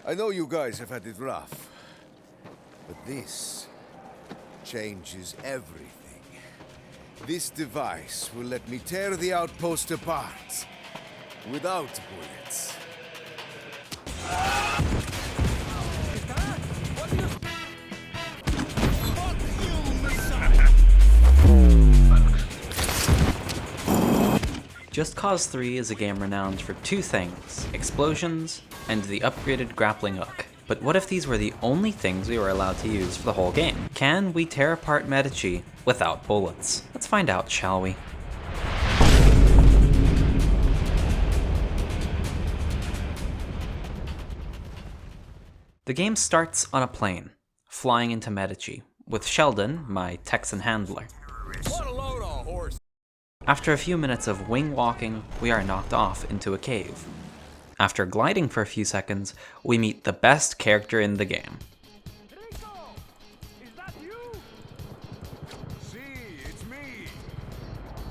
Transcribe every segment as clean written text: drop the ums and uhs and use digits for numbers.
I know you guys have had it rough, but this changes everything. This device will let me tear the outpost apart without bullets. Just Cause 3 is a game renowned for two things: explosions and the upgraded grappling hook. But what if these were the only things we were allowed to use for the whole game? Can we tear apart Medici without bullets? Let's find out, shall we? The game starts on a plane, flying into Medici, with Sheldon, my Texan handler. After a few minutes of wing walking, we are knocked off into a cave. After gliding for a few seconds, we meet the best character in the game. Rico! Is that you? See, it's me,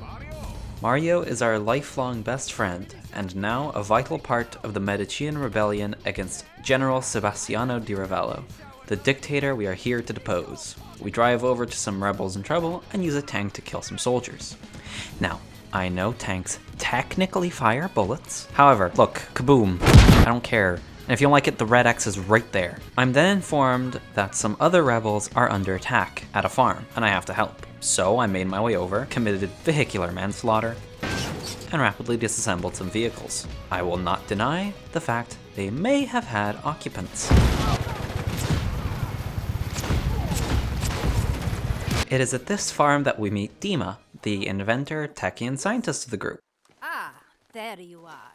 Mario. Mario is our lifelong best friend, and now a vital part of the Medician rebellion against General Sebastiano di Ravello, the dictator we are here to depose. We drive over to some rebels in trouble and use a tank to kill some soldiers. Now, I know tanks technically fire bullets. However, look, kaboom, I don't care. And if you don't like it, the red X is right there. I'm then informed that some other rebels are under attack at a farm, and I have to help. So I made my way over, committed vehicular manslaughter, and rapidly disassembled some vehicles. I will not deny the fact they may have had occupants. It is at this farm that we meet Dima, the inventor, techie, and scientist of the group. Ah, there you are.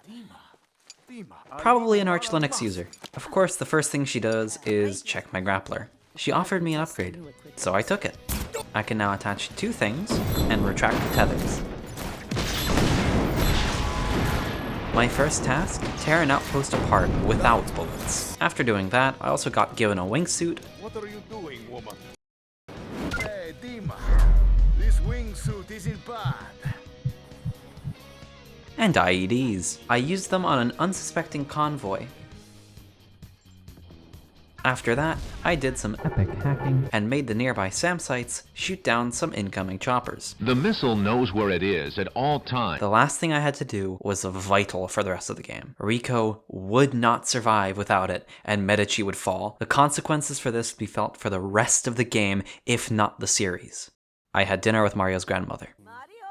Probably an Arch Linux user. Of course, the first thing she does is check my grappler. She offered me an upgrade, so I took it. I can now attach two things and retract the tethers. My first task, tear an outpost apart without bullets. After doing that, I also got given a wingsuit. What are you doing, woman? Hey, Dima. This wingsuit isn't bad. And IEDs. I used them on an unsuspecting convoy. After that, I did some epic hacking and made the nearby SAM sites shoot down some incoming choppers. The missile knows where it is at all times. The last thing I had to do was vital for the rest of the game. Rico would not survive without it, and Medici would fall. The consequences for this would be felt for the rest of the game, if not the series. I had dinner with Mario's grandmother. Mario,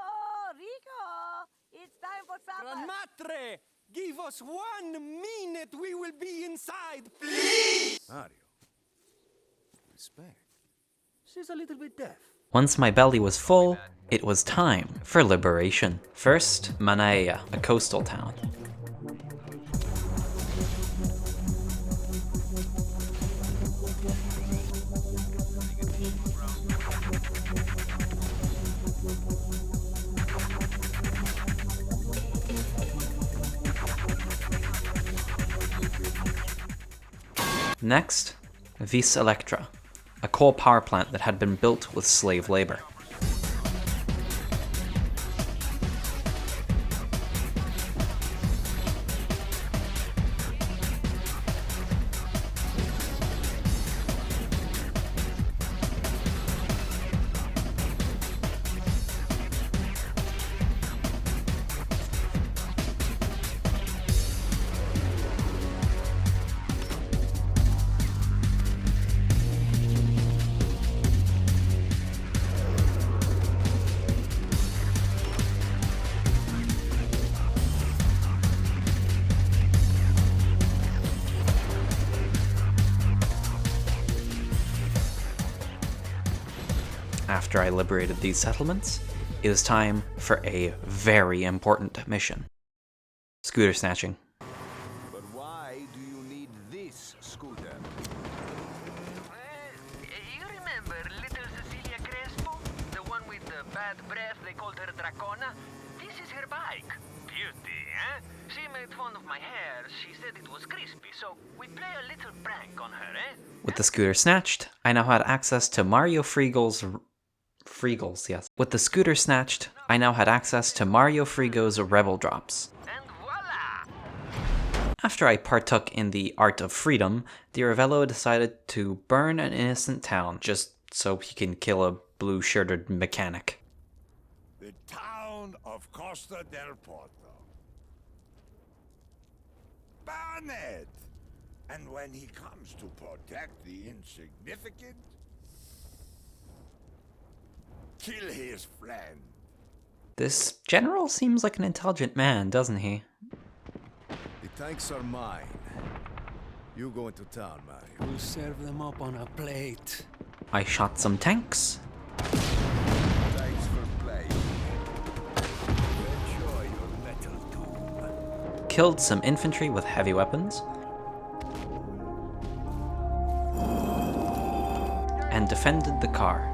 Rico, it's time for supper. Grandmatre, give us 1 minute. We will be inside, please. Mario. Respect. She's a little bit deaf. Once my belly was full, it was time for liberation. First, Manaea, a coastal town. Next, Vis Electra, a coal power plant that had been built with slave labor. After I liberated these settlements, it was time for a very important mission. Scooter snatching. But why do you need this scooter? You remember little Cecilia Crespo? The one with the bad breath, they called her Dracona? This is her bike. Beauty, eh? She made fun of my hair. She said it was crispy, so we play a little prank on her, eh? With the scooter snatched, I now had access to Mario Frigo's With the scooter snatched, I now had access to Mario Frigo's Rebel Drops. And voila! After I partook in the art of freedom, Di Ravello decided to burn an innocent town just so he can kill a blue-shirted mechanic. The town of Costa del Porto. Burn it! And when he comes to protect the insignificant, kill his friend. This general seems like an intelligent man, doesn't he? The tanks are mine. You go into town, Mario. We'll serve them up on a plate. I shot some tanks, Thanks for playing. Enjoy your metal doom. killed some infantry with heavy weapons, and defended the car.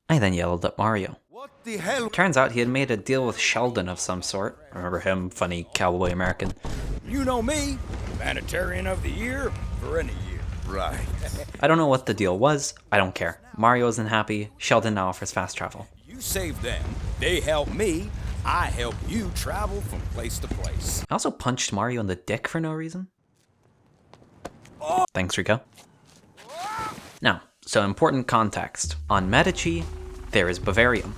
I then yelled at Mario. What the hell? Turns out he had made a deal with Sheldon of some sort. Remember him? Funny cowboy American. You know me, humanitarian of the year for any year. Right. I don't know what the deal was. I don't care. Mario isn't happy. Sheldon now offers fast travel. You save them, they help me, I help you travel from place to place. I also punched Mario in the dick for no reason. Thanks, Rico. Now, so important context. On Medici, there is Bavarium,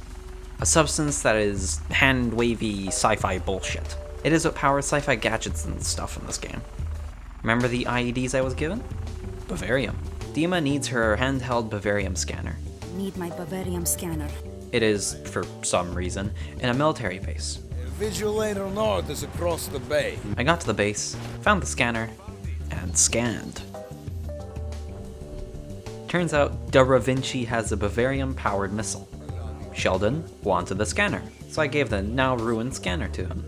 a substance that is hand-wavy sci-fi bullshit. It is what powers sci-fi gadgets and stuff in this game. Remember the IEDs I was given? Bavarium. Dima needs her handheld Bavarium scanner. Need my Bavarium scanner. It is, for some reason, in a military base. Vigilator North is across the bay. I got to the base, found the scanner, and scanned. Turns out Da Vinci has a Bavarium-powered missile. Sheldon wanted the scanner, so I gave the now ruined scanner to him.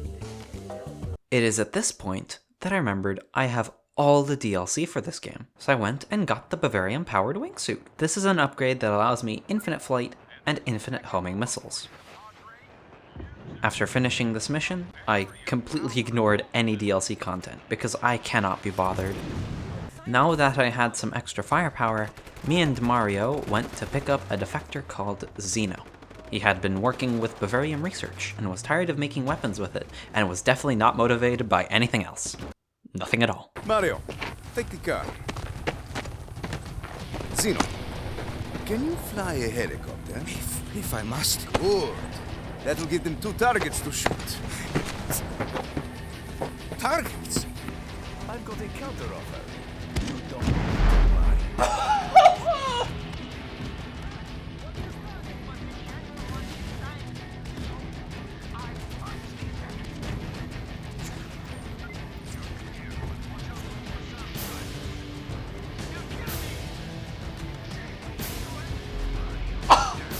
It is at this point that I remembered I have all the DLC for this game, so I went and got the Bavarium-powered wingsuit. This is an upgrade that allows me infinite flight and infinite homing missiles. After finishing this mission, I completely ignored any DLC content because I cannot be bothered. Now that I had some extra firepower, me and Mario went to pick up a defector called Zeno. He had been working with Bavarium research and was tired of making weapons with it, and was definitely not motivated by anything else. Nothing at all. Mario, take the car. Zeno, can you fly a helicopter? If I must. Good. That'll give them 2 targets to shoot. Targets? I've got a counter offer. You don't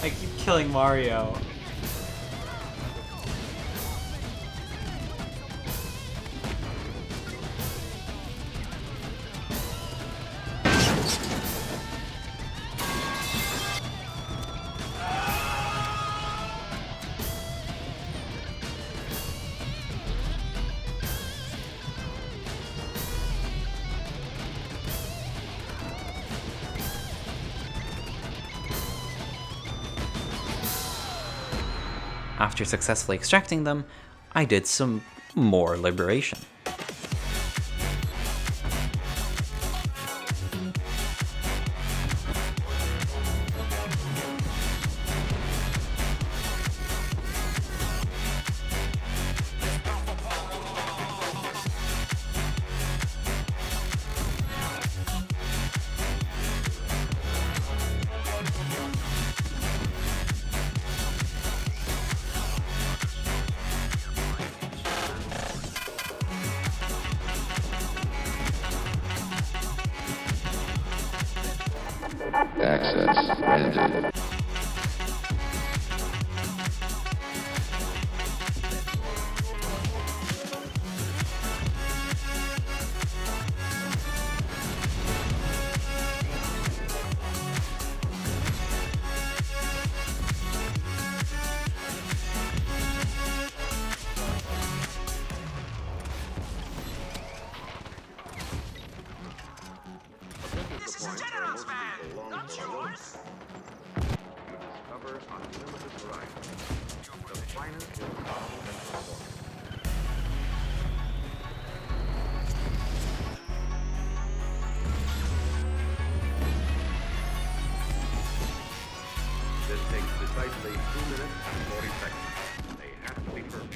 I keep killing Mario. After successfully extracting them, I did some more liberation. Access granted. This takes precisely 2 minutes and 40 seconds. They have to be perfect.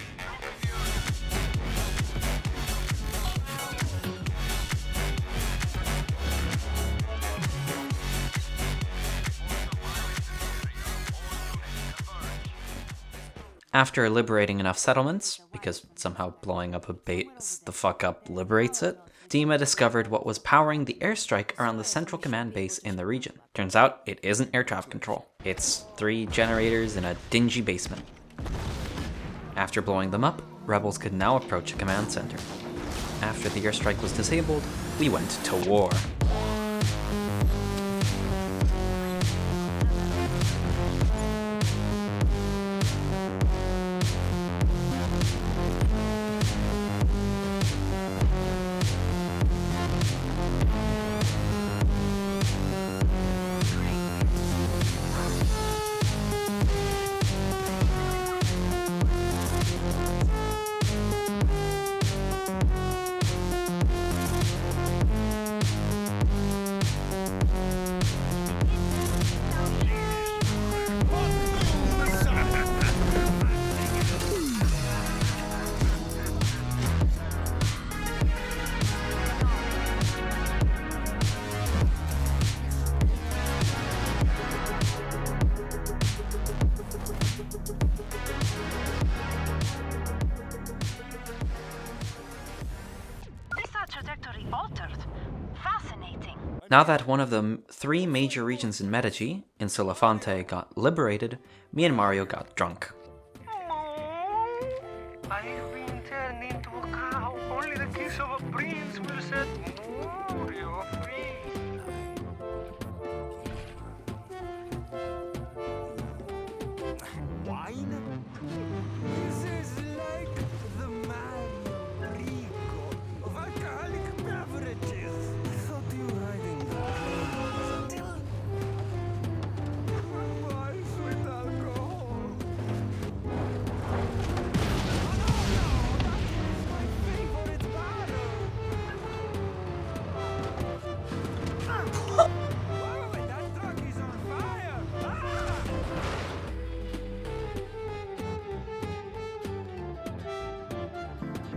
After liberating enough settlements, because somehow blowing up a base the fuck up liberates it, Dima discovered what was powering the airstrike around the central command base in the region. Turns out, it isn't air traffic control. It's 3 generators in a dingy basement. After blowing them up, rebels could now approach a command center. After the airstrike was disabled, we went to war. Trajectory altered. Fascinating. Now that one of the 3 major regions in Medici, Insula Fonte, got liberated, me and Mario got drunk. I've been turned into a cow. Only the kiss of a prince will set Mario free. Wine? This is like the Mario Rico of alcoholic beverages. I thought you were hiding until boys with alcohol. No, that is my favorite bottle. Whoa, that truck is on fire! Ah!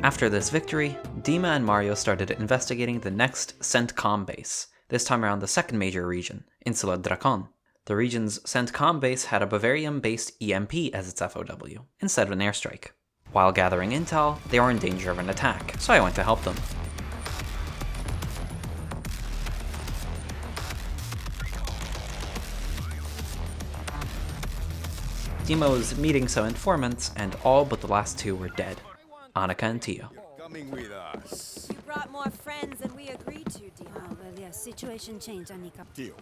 After this victory, Dima and Mario started investigating the next CENTCOM base, this time around the second major region, Insula Dracon. The region's CENTCOM base had a Bavarium-based EMP as its FOW, instead of an airstrike. While gathering intel, they were in danger of an attack, so I went to help them. Dima was meeting some informants, and all but the last 2 were dead. Annika and Tio. Coming with us. You brought more friends than we agreed to, Dima. Oh, well, yeah, situation changed, Annika. Tio.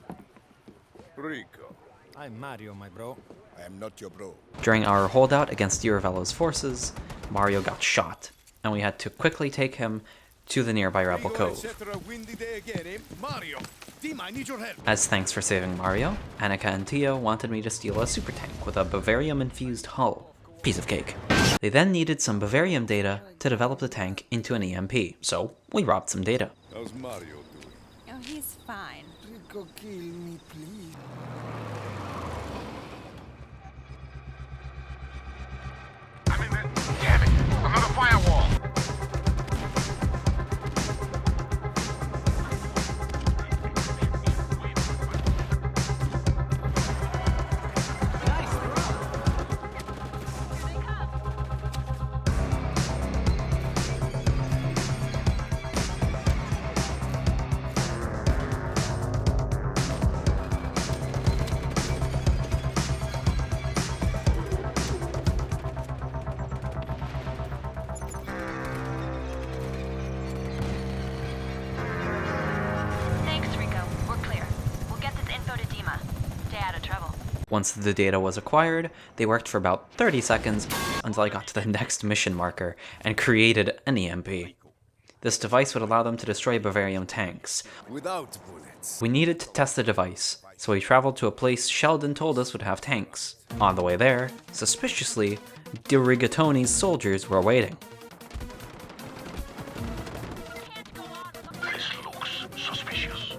Rico. I'm Mario, my bro. I am not your bro. During our holdout against Diravello's forces, Mario got shot, and we had to quickly take him to the nearby Rebel Cove. Windy day again, eh? Mario, Dima, I need your help. As thanks for saving Mario, Annika and Tio wanted me to steal a super tank with a Bavarium-infused hull. Piece of cake. They then needed some Bavarium data to develop the tank into an EMP, so we robbed some data. How's Mario doing? Oh, he's fine. Rico, kill me, please. I'm in there. Damn it! Another firewall! Once the data was acquired, they worked for about 30 seconds until I got to the next mission marker and created an EMP. This device would allow them to destroy Bavarium tanks. Without bullets. We needed to test the device, so we traveled to a place Sheldon told us would have tanks. On the way there, suspiciously, De Rigatoni's soldiers were waiting. This looks suspicious.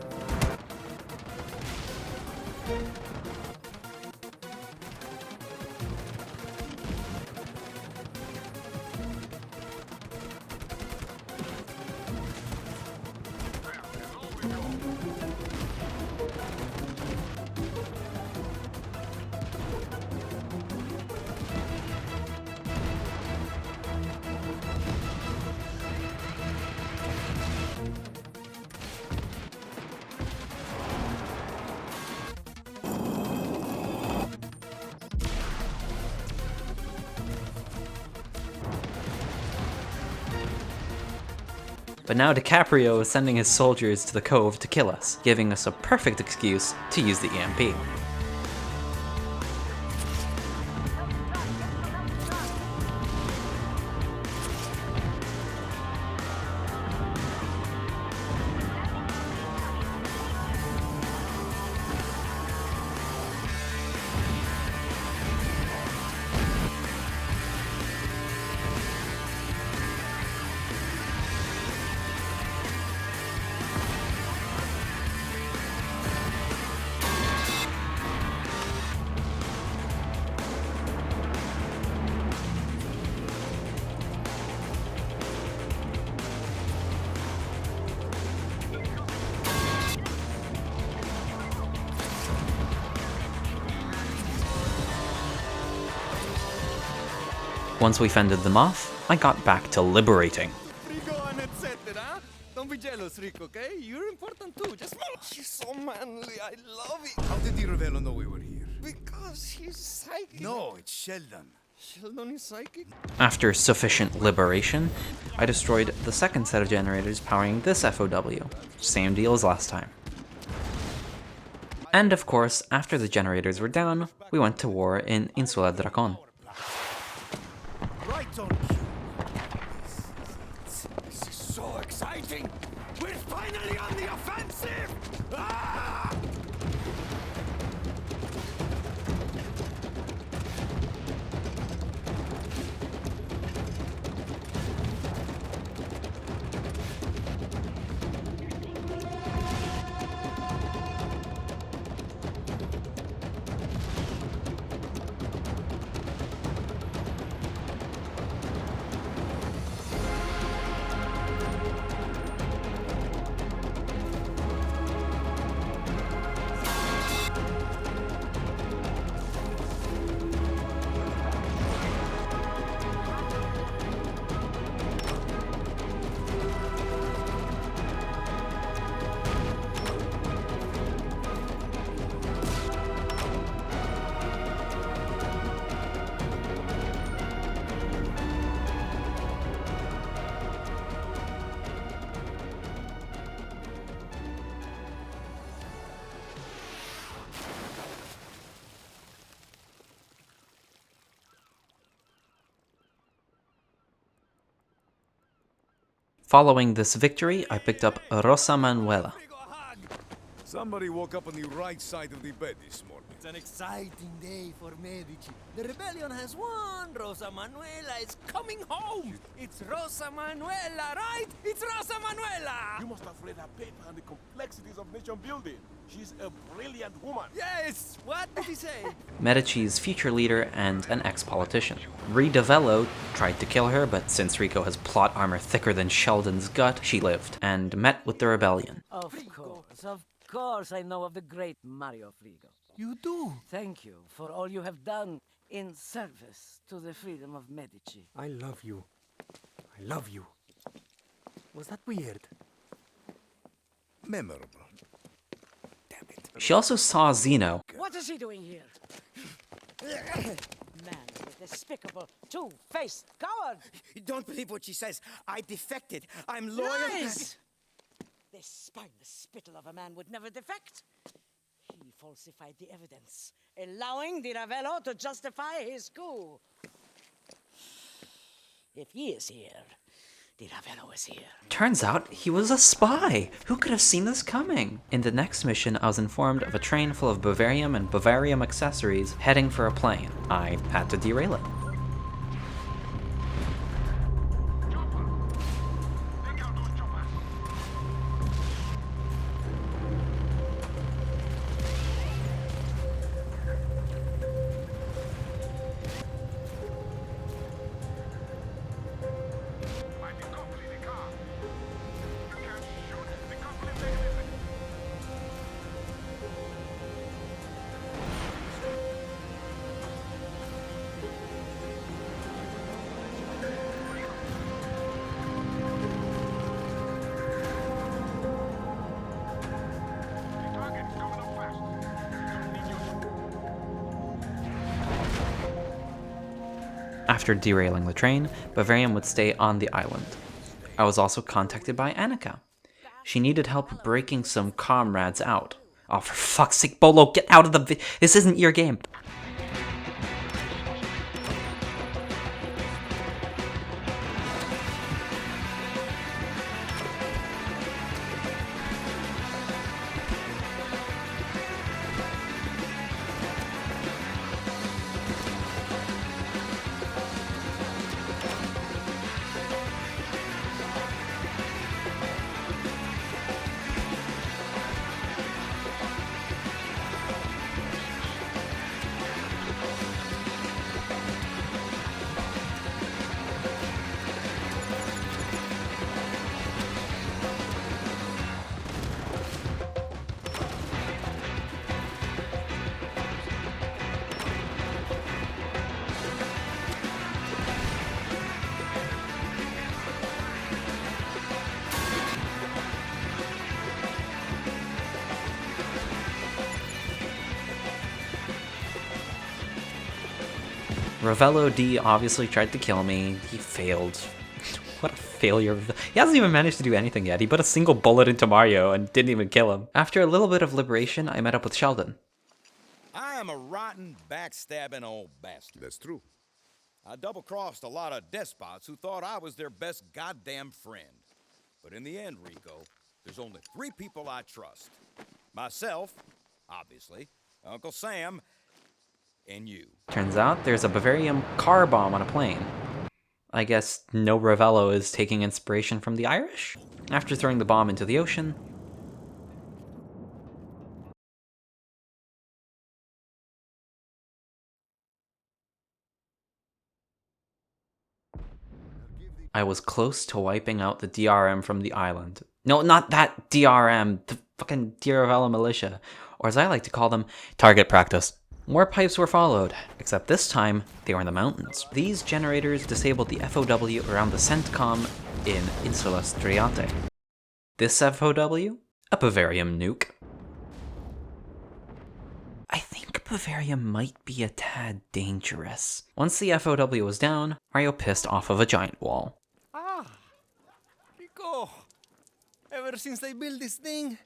But now DiCaprio is sending his soldiers to the cove to kill us, giving us a perfect excuse to use the EMP. Once we fended them off, I got back to liberating. Rico and etc. Don't be jealous, Rico, okay? You're important too. Just he's so manly. I love it. How did Di Ravello know we were here? Because he's psychic. No, it's Sheldon. Sheldon is psychic? After sufficient liberation, I destroyed the second set of generators powering this FOW. Same deal as last time. And of course, after the generators were down, we went to war in Insula Dracon. Right on cue. This is so exciting. We're finally on the offensive. Ah! Following this victory, I picked up Rosa Manuela. Somebody woke up on the right side of the bed this morning. It's an exciting day for Medici. The rebellion has won. Rosa Manuela is coming home. It's Rosa Manuela, right? It's Rosa Manuela. You must have read her paper on the complexities of nation building. She's a brilliant woman. Yes. What did he say? Medici's future leader and an ex-politician. Ridavello tried to kill her, but since Rico has plot armor thicker than Sheldon's gut, she lived, and met with the rebellion. Of course I know of the great Mario Frigo. You do? Thank you for all you have done in service to the freedom of Medici. I love you. I love you. Was that weird? Memorable. Damn it. She also saw Zeno. What is he doing here? Man, you despicable, two-faced coward! Don't believe what she says. I defected. I'm loyal. Lies! This spineless spittle of a man would never defect. He falsified the evidence, allowing Di Ravello to justify his coup. If he is here, Di Ravello is here. Turns out he was a spy! Who could have seen this coming? In the next mission, I was informed of a train full of Bavarium and Bavarium accessories heading for a plane. I had to derail it. After derailing the train, Bavarium would stay on the island. I was also contacted by Annika. She needed help breaking some comrades out. Oh, for fuck's sake, Bolo, get out of the this isn't your game. Ravello D obviously tried to kill me. He failed. What a failure. He hasn't even managed to do anything yet. He put a single bullet into Mario and didn't even kill him. After a little bit of liberation, I met up with Sheldon. I am a rotten, backstabbing old bastard. That's true. I double-crossed a lot of despots who thought I was their best goddamn friend. But in the end, Rico, there's only 3 people I trust. Myself, obviously, Uncle Sam, and you. Turns out there's a Bavarium car bomb on a plane. I guess no Ravello is taking inspiration from the Irish? After throwing the bomb into the ocean, I was close to wiping out the DRM from the island. No, not that DRM, the fucking Ravello militia, or as I like to call them, target practice. More pipes were followed, except this time, they were in the mountains. These generators disabled the FOW around the CENTCOM in Insula Striate. This FOW? A Bavarium nuke. I think Bavarium might be a tad dangerous. Once the FOW was down, Mario pissed off of a giant wall. Ah, Rico. Ever since they built this thing,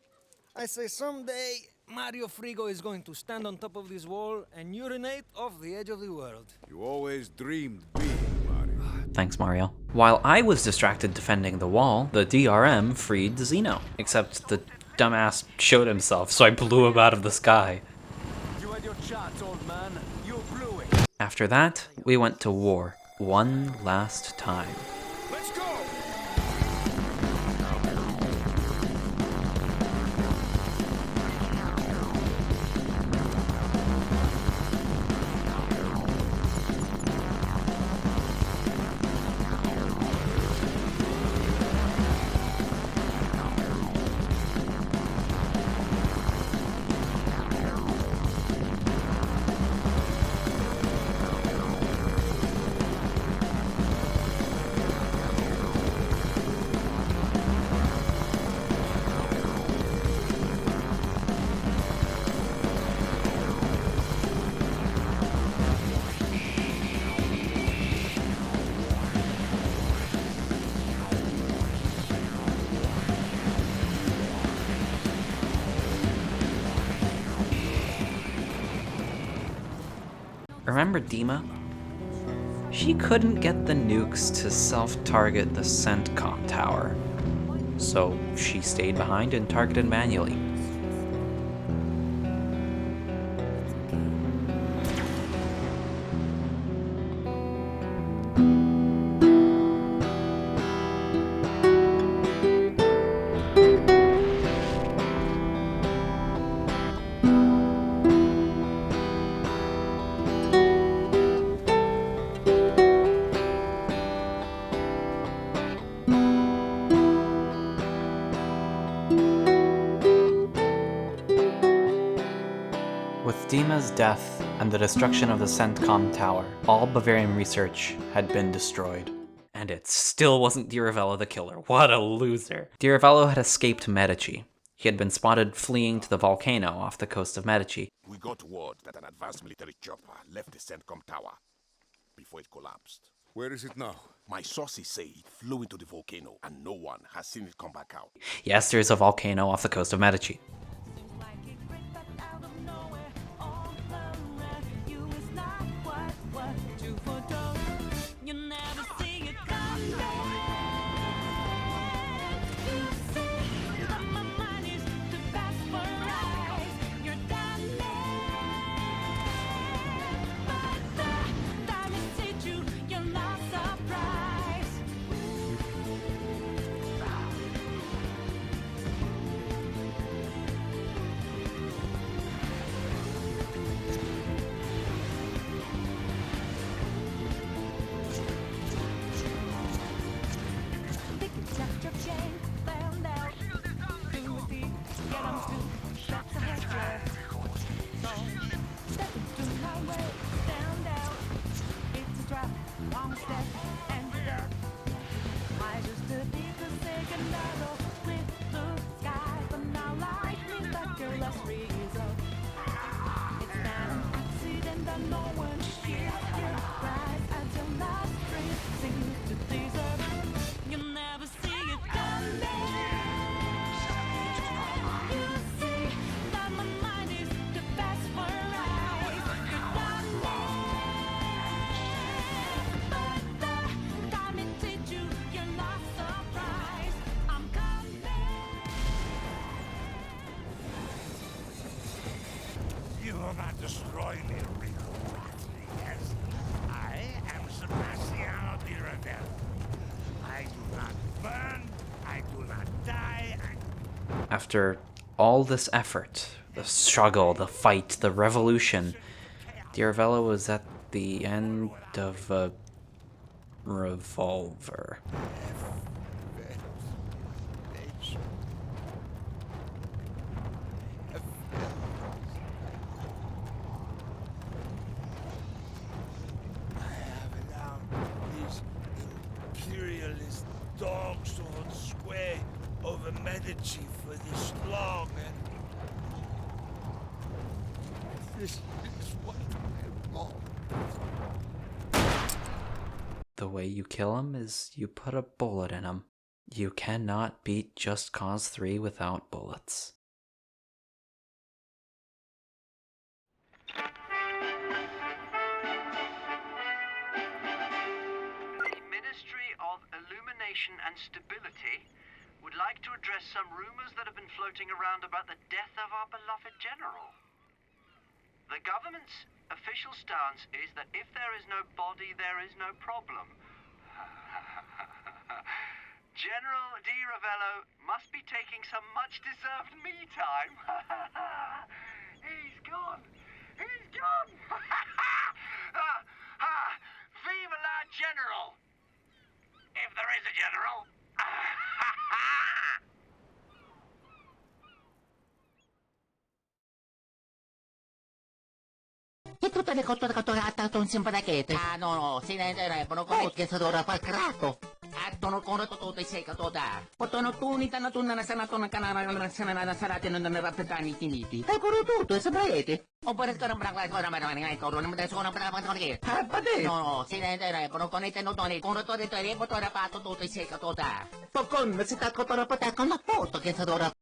I say someday Mario Frigo is going to stand on top of this wall and urinate off the edge of the world. You always dreamed big, Mario. Thanks, Mario. While I was distracted defending the wall, the DRM freed Zeno. Except the dumbass showed himself, so I blew him out of the sky. You had your chance, old man. You blew it. After that, we went to war. One last time. Let's go! Remember Dima? She couldn't get the nukes to self-target the CENTCOM tower, so she stayed behind and targeted manually. With Dima's death and the destruction of the CENTCOM tower, all Bavarian research had been destroyed. And it still wasn't Di Ravello the killer. What a loser. Di Ravello had escaped Medici. He had been spotted fleeing to the volcano off the coast of Medici. We got word that an advanced military chopper left the CENTCOM tower before it collapsed. Where is it now? My sources say it flew into the volcano and no one has seen it come back out. Yes, there is a volcano off the coast of Medici. You will not destroy me, Rico. Yes, I am Sebastiano Di Ravello. I do not burn, I do not die, After all this effort, the struggle, the fight, the revolution, Di Ravello was at the end of a revolver. imperialist dogs to hold sway over Medici for this long, and this is what I want. The way you kill him is you put a bullet in him. You cannot beat Just Cause 3 without bullets. Illumination and Stability would like to address some rumors that have been floating around about the death of our beloved general. The government's official stance is that if there is no body, there is no problem. General Di Ravello must be taking some much-deserved me time. He's gone. He's gone. Vive la General! If there is a general. E tutte le cose catturate sono sempre rete. Ah no, si ne renderebbero conto che sono ora falcrato. Attono con tutto i sei catoda. Potano tu unita na tunna na sana tona canana na sana na sarate non ne rappresentani finiti. E con tutto e saprete. Oppure scorre brava cosa ma non è corro non mi sono brava con che. Ah pate. No, si ne renderebbero con i tenotoni con tutto il tempo rapato tutto i sei catoda. Pocon si sta cottora pata con la foto che sono ora